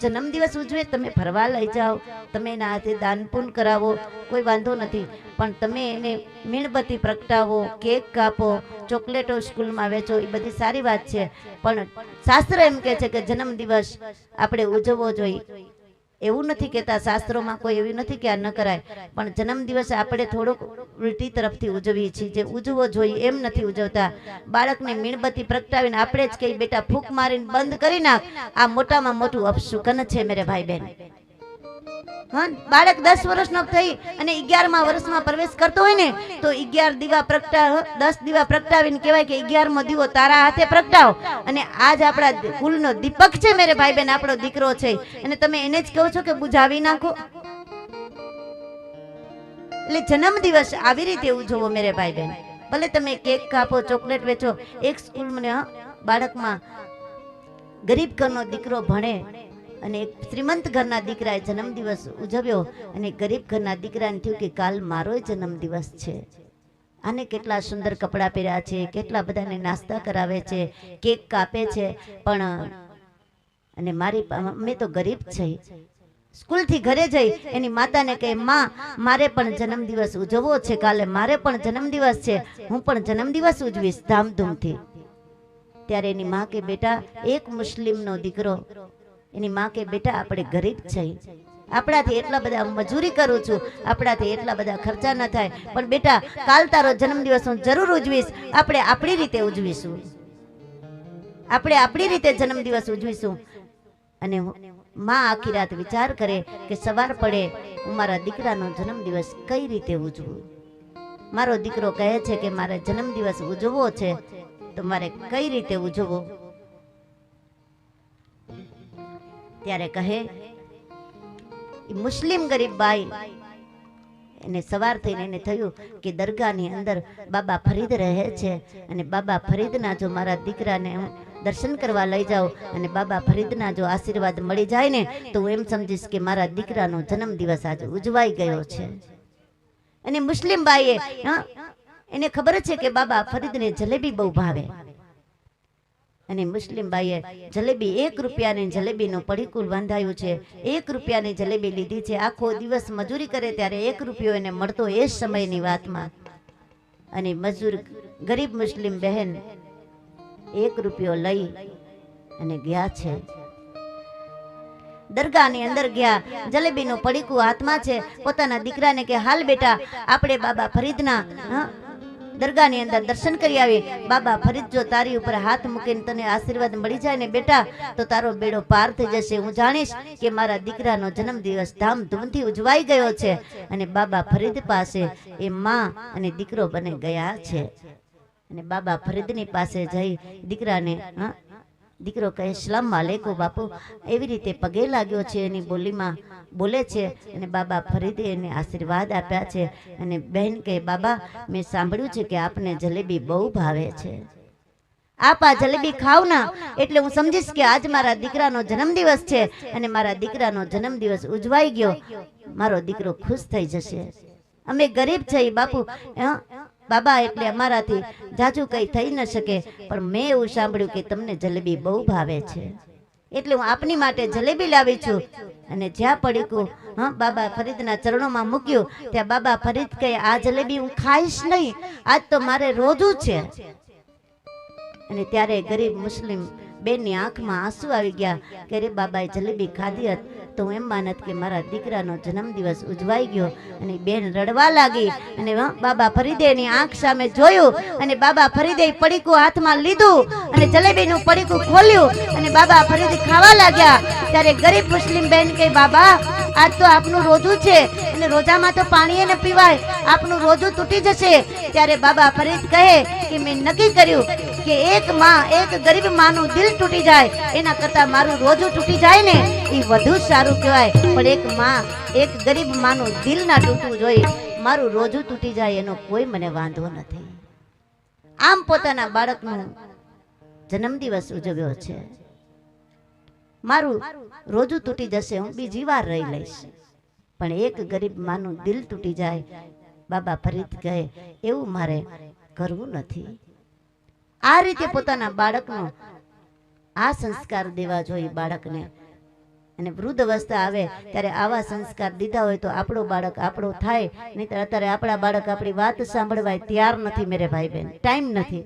જન્મદિવસ ઉજવે, તમે ફરવા લઈ જાઓ, તમે એના હાથે દાન પુણ્ય કરાવો, કોઈ વાંધો નથી, પણ તમે એને મીણબત્તી પ્રગટાવો, કેક કાપો, ચોકલેટો સ્કૂલમાં વેચો, એ બધી સારી વાત છે, પણ શાસ્ત્ર એમ કહે છે કે જન્મદિવસ આપણે ઉજવવો જોઈએ. એવું નથી કહેતા, શાસ્ત્રોમાં કોઈ એવું નથી કે આ ન કરાય, પણ જન્મદિવસ આપણે થોડોક ઉલટી તરફથી ઉજવીએ છીએ, જે ઉજવવો જોઈએ એમ નથી ઉજવતા. બાળકને મીણબત્તી પ્રગટાવીને આપણે જ કહીએ બેટા ફૂંક મારીને બંધ કરી નાખ, આ મોટામાં મોટું અપશુકન છે મેરે ભાઈ બહેન. હા, બાળક 10 વર્ષનો થઈ અને 11મા વર્ષમાં પ્રવેશ કરતો હોય ને તો 11 દીવા પ્રગટાવ, 10 દીવા પ્રગટાવીને કહેવાય કે 11મો દીવો તારા હાથે પ્રગટાવ, અને આજ આપણા કુલનો દીપક છે મેરે ભાઈ બહેન, આપણો દીકરો છે, અને તમે એને જ કહો છો કે બુઝાવી નાખો. એટલે જન્મદિવસ આવી રીતે ઉજવો મેરે ભાઈ બહેન. ભલે તમે કેક કાપો, ચોકલેટ વેચો. એક સ્કૂલમાં બાળકમાં ગરીબ ઘરનો દીકરો ભણે અને એક શ્રીમંત ઘરના દીકરાએ જન્મદિવસ ઉજવ્યો, અને ગરીબ ઘરના દીકરાને થયું કે કાલ મારો જન્મદિવસ છે, આને કેટલા સુંદર કપડાં પહેર્યા છે, કેટલા બધાને નાસ્તા કરાવે છે, કેક કાપે છે, પણ અને અમે તો ગરીબ છે. સ્કૂલથી ઘરે જઈ એની માતાને કહે, માં મારે પણ જન્મદિવસ ઉજવવો છે, કાલે મારે પણ જન્મદિવસ છે, હું પણ જન્મદિવસ ઉજવીશ ધામધૂમથી. ત્યારે એની માં કે બેટા, એક મુસ્લિમનો દીકરો, એની માં કે બેટા આપણે ગરીબ છીએ, આપણાથી એટલા બધા મજૂરી કરું છું, આપણાથી એટલા બધા ખર્ચા ન થાય, પણ બેટા કાલ તારો જન્મદિવસ હું જરૂર ઉજવીશ, આપણે આપણી રીતે ઉજવીશું, આપણે આપણી રીતે જન્મદિવસ ઉજવીશું. અને માં આખી રાત વિચાર કરે કે સવાર પડે હું મારા દીકરાનો જન્મદિવસ કઈ રીતે ઉજવું. મારો દીકરો કહે છે કે મારે જન્મદિવસ ઉજવવો છે, તો મારે કઈ રીતે ઉજવવો. ત્યારે કહે મુસ્લિમ ગરીબ બાઈ, એને સવાર થઈને એને થયું કે દરગાહની અંદર બાબા ફરીદ રહે છે, અને બાબા ફરીદના જો મારા દીકરાને હું દર્શન કરવા લઈ જાઉં અને બાબા ફરીદના જો આશીર્વાદ મળી જાય ને તો હું એમ સમજીશ કે મારા દીકરાનો જન્મદિવસ આજે ઉજવાઈ ગયો છે. અને મુસ્લિમ બાઈએ એને ખબર છે કે બાબા ફરીદને જલેબી બહુ ભાવે, અને મુસ્લિમ બાઈએ જલેબી 1 રૂપિયાની જલેબીનું પડીકું બાંધાયું છે, 1 રૂપિયાની જલેબી લીધી છે. આખો દિવસ મજૂરી કરે ત્યારે 1 રૂપિયો એને મળતો એ સમયની વાતમાં, અને મજૂર ગરીબ મુસ્લિમ બહેન 1 રૂપિયો લઈ અને ગયા છે દરગાહની અંદર, ગયા જલેબીનું પડીકું હાથમાં છે, પોતાના દીકરાને કે હાલ બેટા આપણે બાબા ફરીદના દરગાહની અંદર દર્શન કરી આવી. બાબા ફરીદ જો તારી ઉપર હાથ મૂકીને તને આશીર્વાદ મળી જાય ને બેટા તો તારો બેડો પાર થઈ જશે, હું જાણીશ કે મારા દીકરાનો જન્મદિવસ ધામધૂમથી ઉજવાઈ ગયો છે. અને બાબા ફરીદ પાસે એ માં અને દીકરો બને ગયા છે, અને બાબા ફરીદની પાસે જઈ દીકરાને દીકરો કહે સલામ વાલેકુમ બાપુ, એવી રીતે પગે લાગ્યો છે, એની બોલીમાં બોલે છે, અને બાબા ફરીદે એને આશીર્વાદ આપ્યા છે. અને બહેન કહે બાબા મેં સાંભળ્યું છે કે આપને જલેબી બહુ ભાવે છે, આપ આ જલેબી ખાવ ના એટલે હું સમજીશ કે આજ મારા દીકરાનો જન્મદિવસ છે, અને મારા દીકરાનો જન્મદિવસ ઉજવાઈ ગયો, મારો દીકરો ખુશ થઈ જશે. અમે ગરીબ છીએ બાપુ, બાબા એટલે અમારાથી જાજુ કઈ થઈ ન શકે, પણ મેં એવું સાંભળ્યું કે તમને જલેબી બહુ ભાવે છે, એટલે હું આપની માટે જલેબી લાવી છું. અને જ્યાં પડીકું બાબા ફરીદના ચરણોમાં મૂક્યું ત્યાં બાબા ફરીદ કહે આ જલેબી હું ખાઈશ નહીં, આજ તો મારે રોજું છે. અને ત્યારે ગરીબ મુસ્લિમ બેનની આંખમાં આંસુ આવી ગયા કે રે બાબાએ જલેબી ખાધી હોત તો હું એમ માનત કે મારા દીકરાનો જન્મદિવસ ઉજવાઈ ગયો. અને બેન રડવા લાગી, અને બાબા ફરીદે એની આંખ સામે જોયું, અને બાબા ફરીદે પડીકું હાથમાં લીધું અને જલેબીનું પડીકું ખોલ્યું અને બાબા ફરીદ ખાવા લાગ્યા. ત્યારે ગરીબ મુસ્લિમ બેન કે બાબા આજ તો આપનું રોજું છે, અને રોજામાં તો પાણી ન પીવાય, આપનું રોજું તૂટી જશે. ત્યારે બાબા ફરીદ કહે કે મેં નક્કી કર્યું કે એક ગરીબ માનું દિલ તૂટી જાય એના કરતા મારું રોજું તૂટી જાય ને એ વધુ સારું કહેવાય, પણ એક ગરીબ માનું દિલ ના તૂટવું જોઈએ, મારું રોજું તૂટી જાય એનો કોઈ મને વાંધો નથી. આમ પોતાના બાળકનો જન્મદિવસ ઉજવ્યો છે. મારું રોજું તૂટી જશે, હું બીજી વાર રહી લઈશ, પણ એક ગરીબ માનું દિલ તૂટી જાય, બાબા ફરીદ કહે એવું મારે કરવું નથી. આ રીતે પોતાના બાળકનો આ સંસ્કાર દેવા જોઈએ બાળકને. અને વૃદ્ધ અવસ્થા આવે ત્યારે આવા સંસ્કાર દીધા હોય તો આપણો બાળક આપણો થાય, નહીંતર અત્યારે આપણા બાળક આપણી વાત સાંભળવા તૈયાર નથી મેરે ભાઈ બહેન, ટાઈમ નથી.